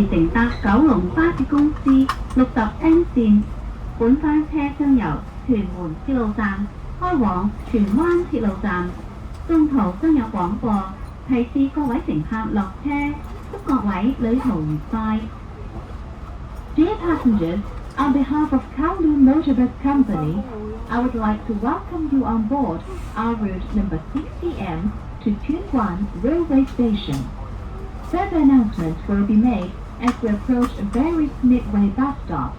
係乘搭九龍巴士公司60N 線本班車將由屯門鐵路站開往荃灣鐵路站，中途將有廣播提示各位乘客落車，祝各位旅途愉快。Dear passengers, on behalf of Kowloon Motor Bus Company, I would like to welcome you on board our route number 60M to Tuen Railway Station. Further announcements will be made as we approach various midway bus stops.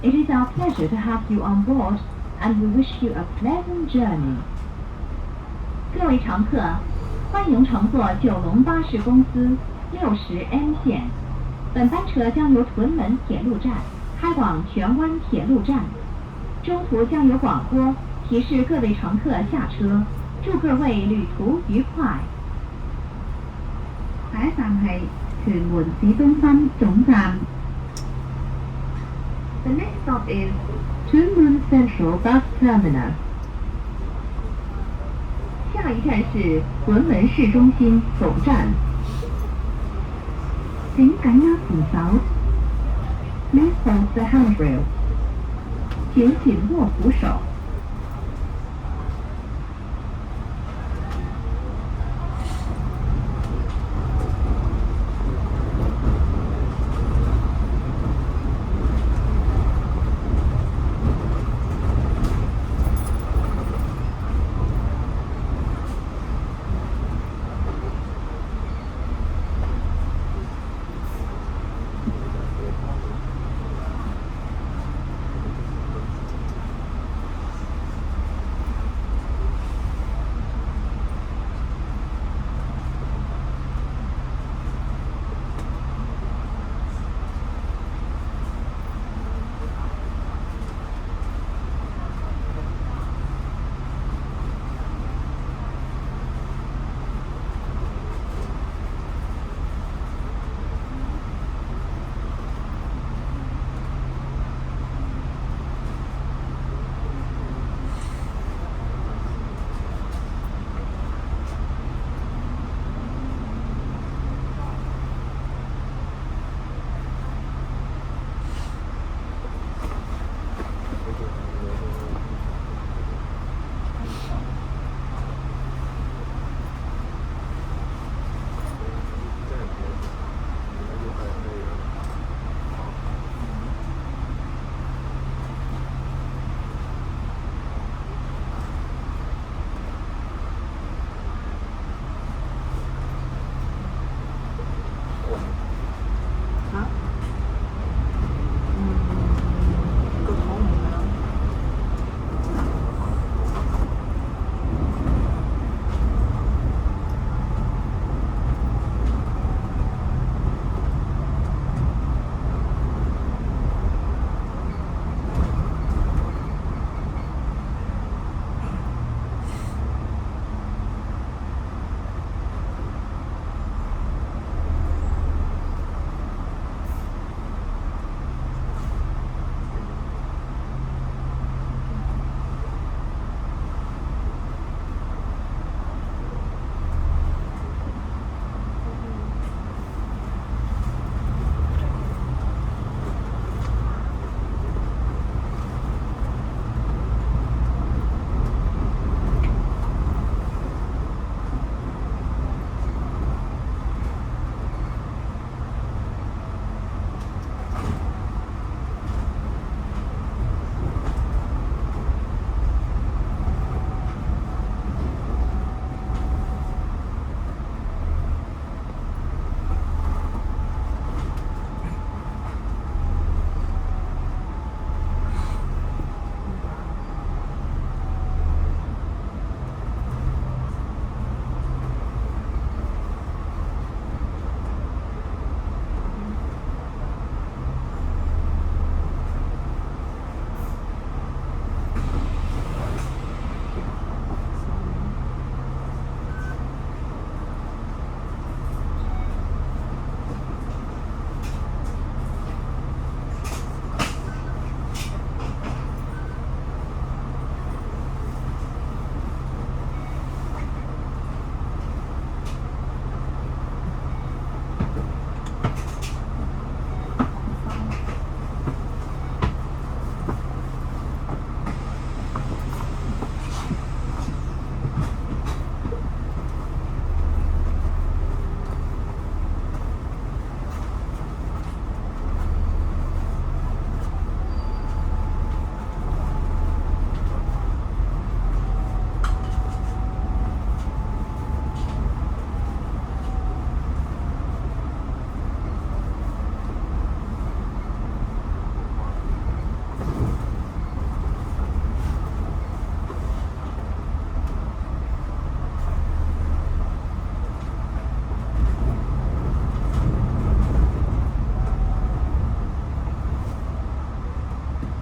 It is our pleasure to have you on board, and we wish you a pleasant journey. 各位乘客，欢迎乘坐九龙巴士公司60N 线。本班车将由屯门铁路站开往荃湾铁路站，中途将有廣播提示各位乘客下車，祝各位旅途愉快。下一站係屯門市中心總站。The next stop is Tuen Central Bus Terminus. 下一站是屯門市中心總站。請緊握扶手。Please hold the handrail. 請緊握扶手。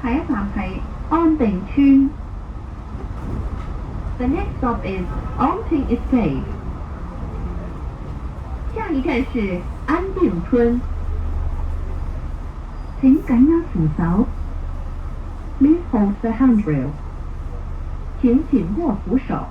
下一站係安定村。The next stop is Anting Estate。下一站是安定村。請緊握扶手。Please hold the handrail。請緊握扶手。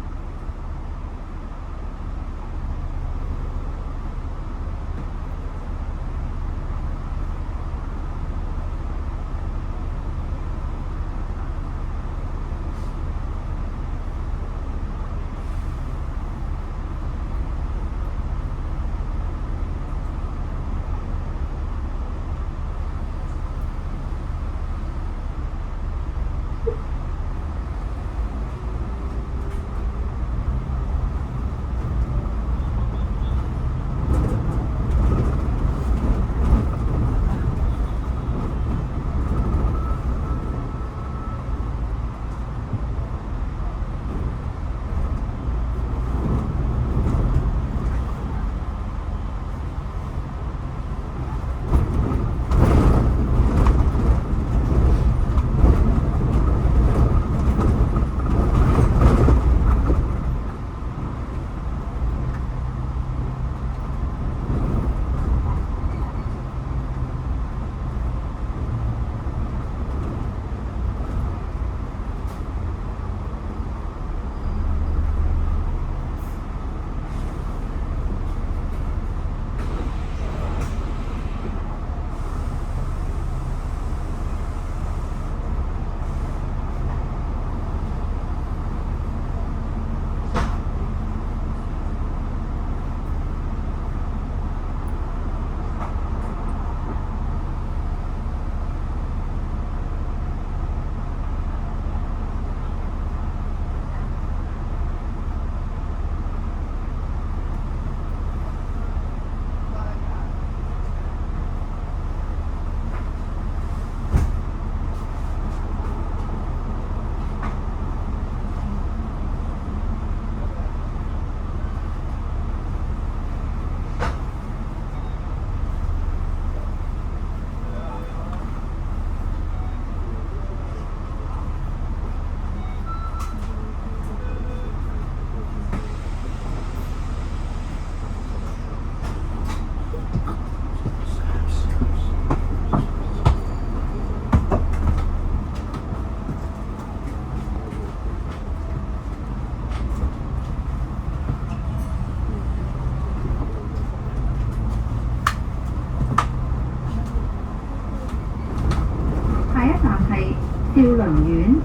兆麟苑。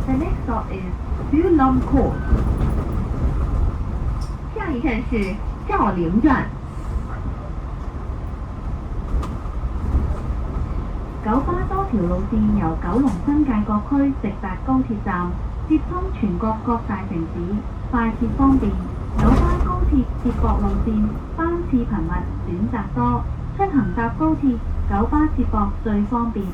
The next stop is Yu Lam Court。下一站是兆麟站。九巴多條路線由九龍新界各區直達高鐵站，接通全國各大城市，快捷方便。九巴高鐵接駁路線班次頻密，選擇多，出行搭高鐵，九巴接駁最方便。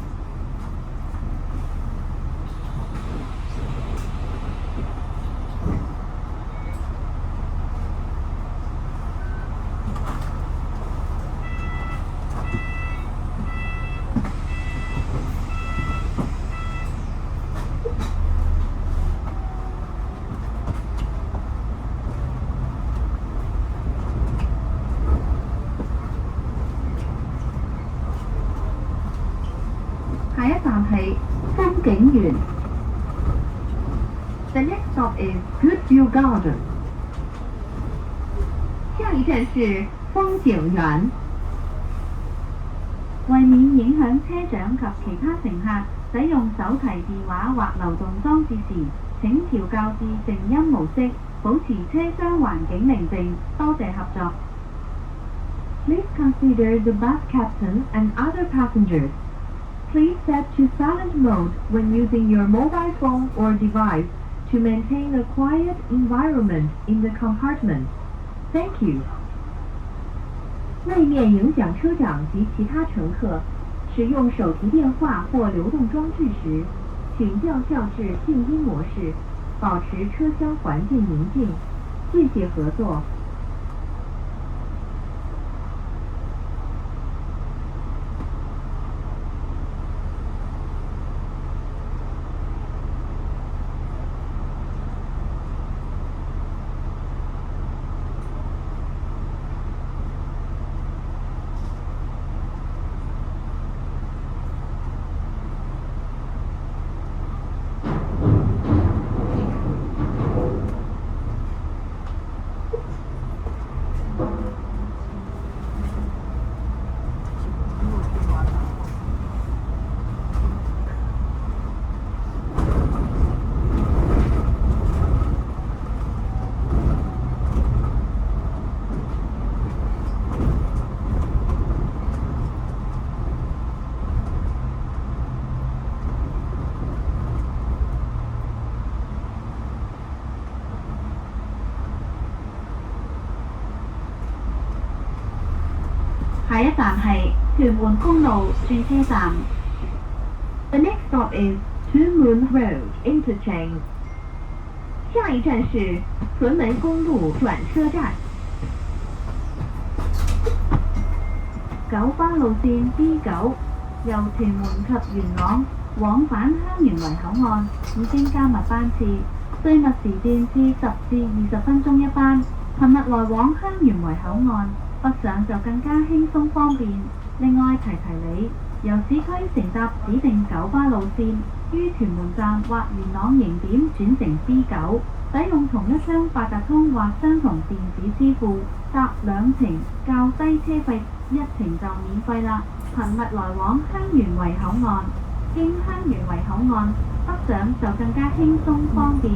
下一站係風景園。The next stop is Goodview Garden。下一站是風景園。為免影響車長及其他乘客使用手提電話或流動裝置時，請調校至靜音模式，保持車廂環境寧靜。多謝合作。Please consider the bus captain and other passengers. Please set to silent mode when using your mobile phone or device to maintain a quiet environment in the compartment. Thank you. 为免影响车长及其他乘客，使用手提电话或流动装置时，请调校至静音模式，保持车厢环境宁静。谢谢合作。下一站係屯門公路轉車站。The next stop is Tumun Road Interchange. 下一站是屯门公路轉車站。九巴路線 B9 由屯門及元朗往返香園圍口岸已經加密班次，最密時段至10至20分鐘一班，頻密來往香園圍口岸，北上就更加輕鬆方便。另外提你，由市區乘搭指定九巴路線，於屯門站或元朗迎點轉乘 B9，使用同一張八達通或相同電子支付，搭兩程較低車費，一程就免費啦。頻密來往香園圍口岸，經香園圍口岸北上就更加輕鬆方便。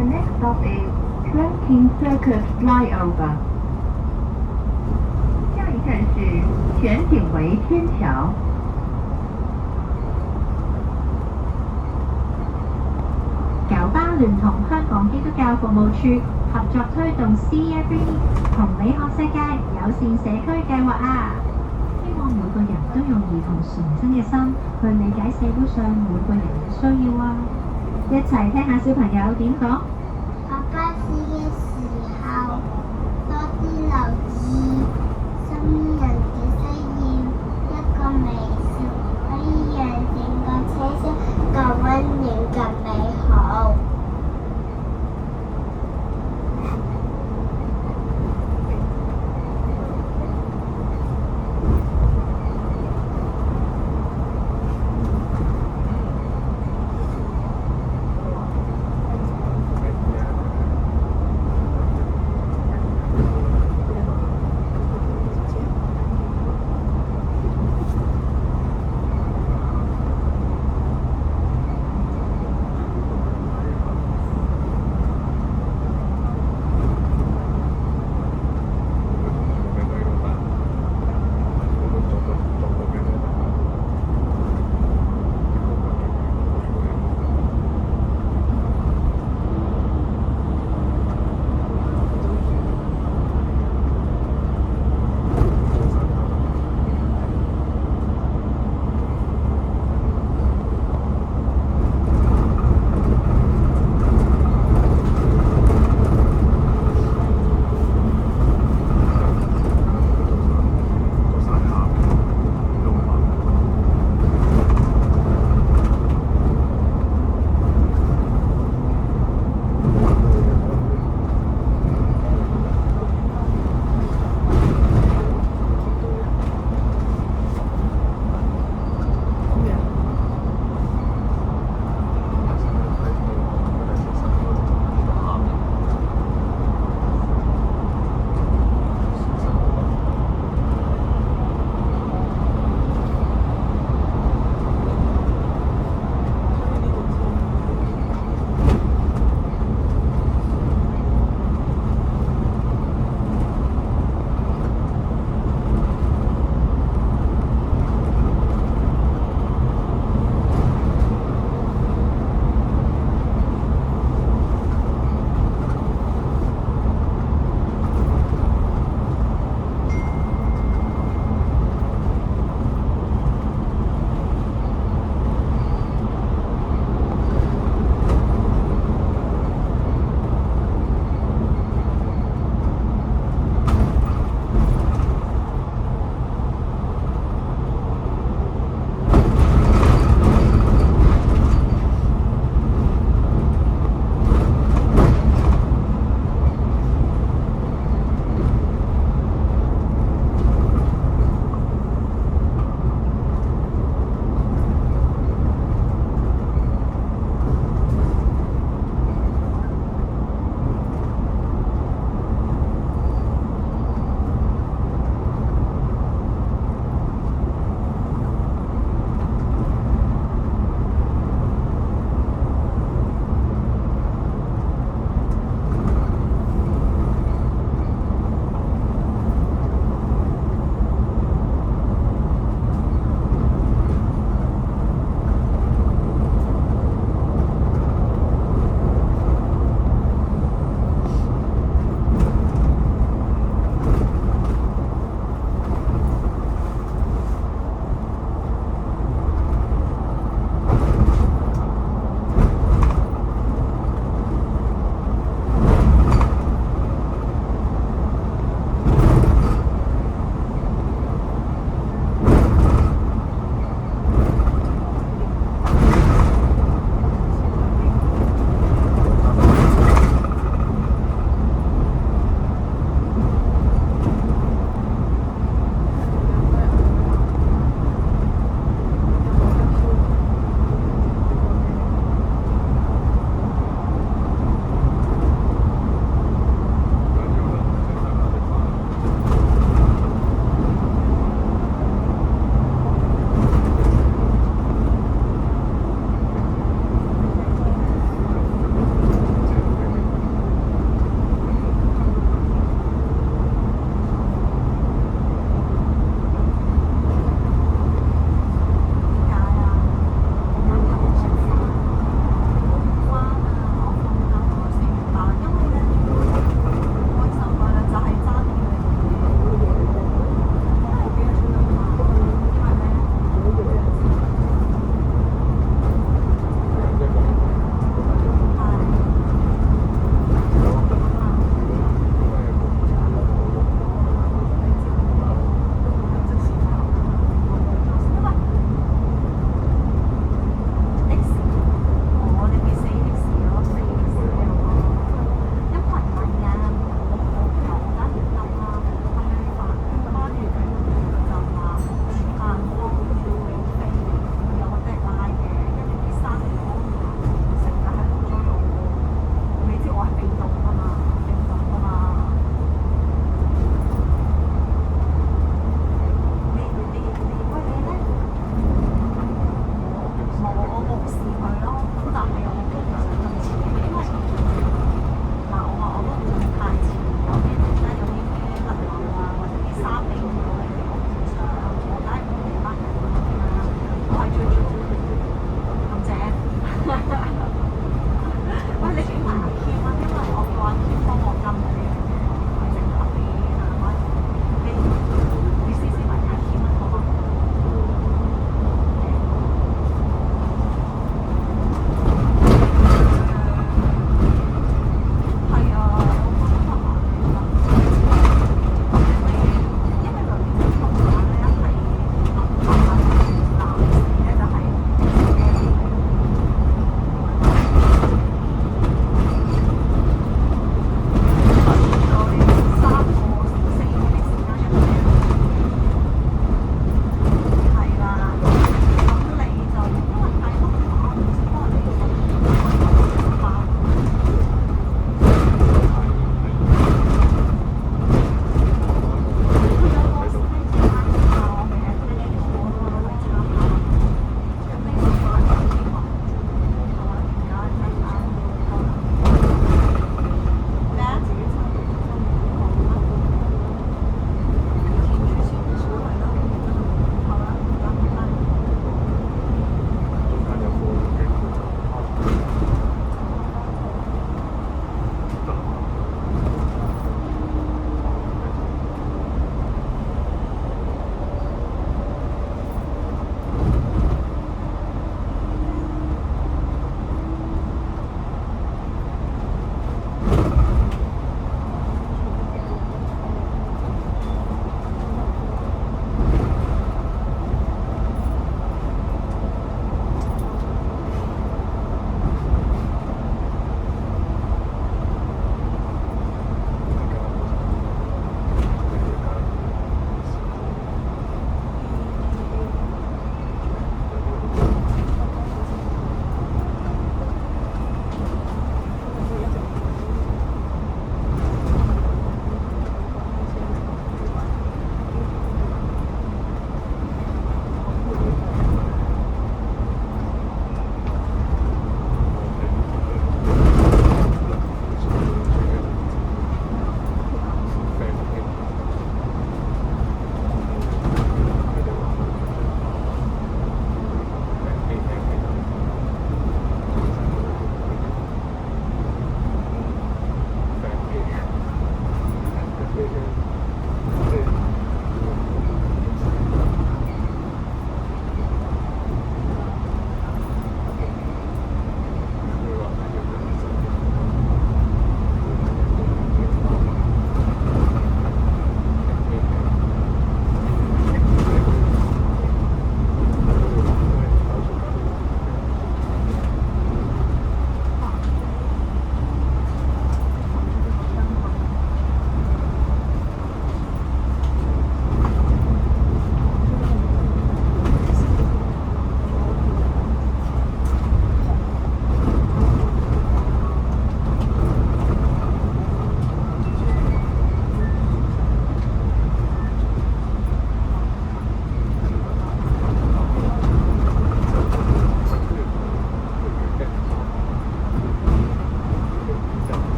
The next stop is Chun King Circuit Flyover. 下一站是全景围天桥。九巴聯同香港基督教服務處合作推動 See Every 同你學世界友善社區計劃啊！希望每個人都用兒童純真嘅心去理解社會上每個人嘅需要啊！一齊聽下小朋友點講。搭巴士嘅時候，多啲留意身邊人嘅需要，一個微笑可以讓整個車廂更溫暖、更美好。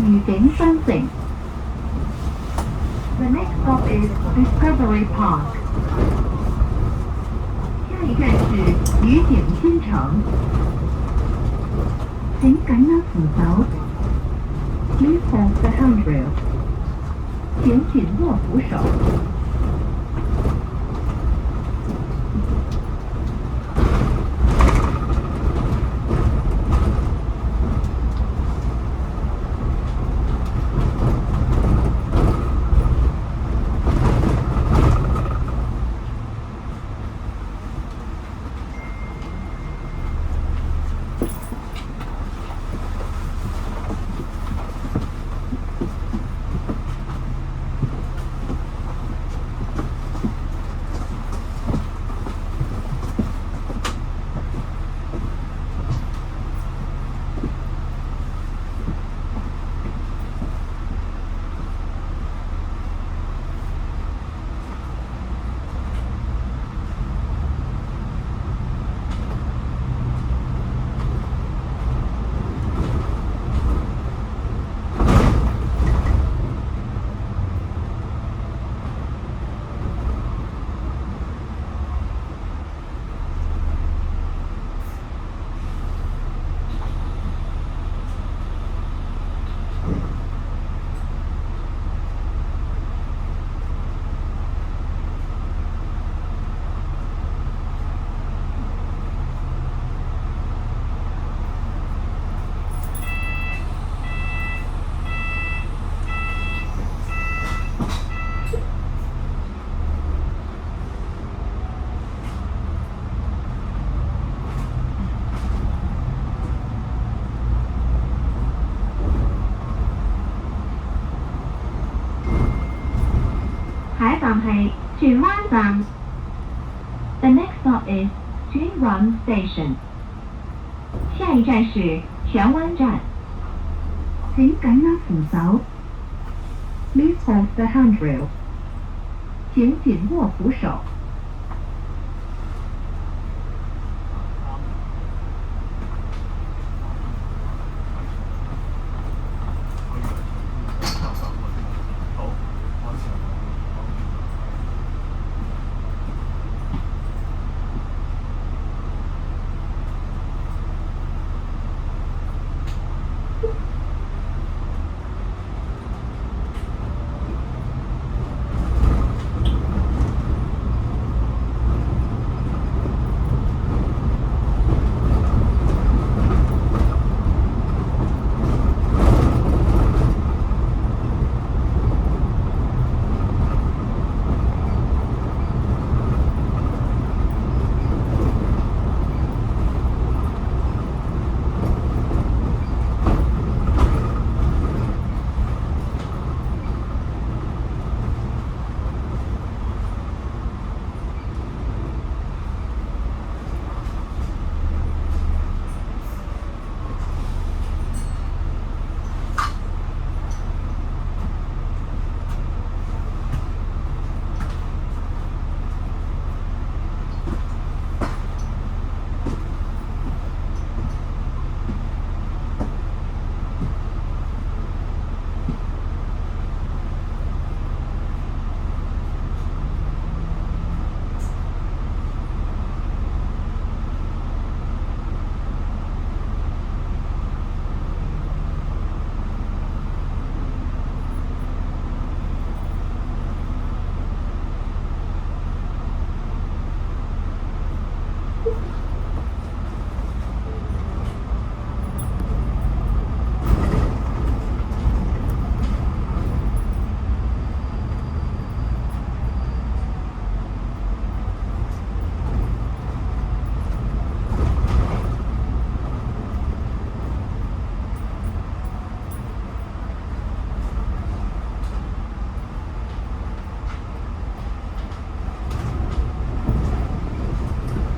愉景新城。The next stop is Discovery Park. 下一站是愉景新城。請緊握扶手， Please hold the handrail. 請緊握扶手。下一站係荃灣站。The next stop is 荃灣 Station。下一站是荃灣站。請緊握扶手， Please hold the handrail. 請緊握扶手。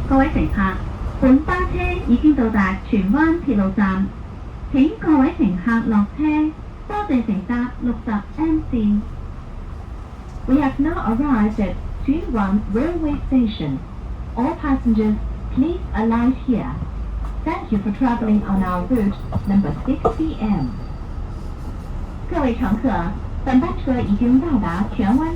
各位乘客，本巴車已經到達荃灣鐵路站，請各位乘客落車，多謝乘搭60M 線。We have now arrived at Chuyên Wan Railway Station. All passengers, please alight here. Thank you for traveling on our route number 60M. 各位乘客，本班车已经到达荃湾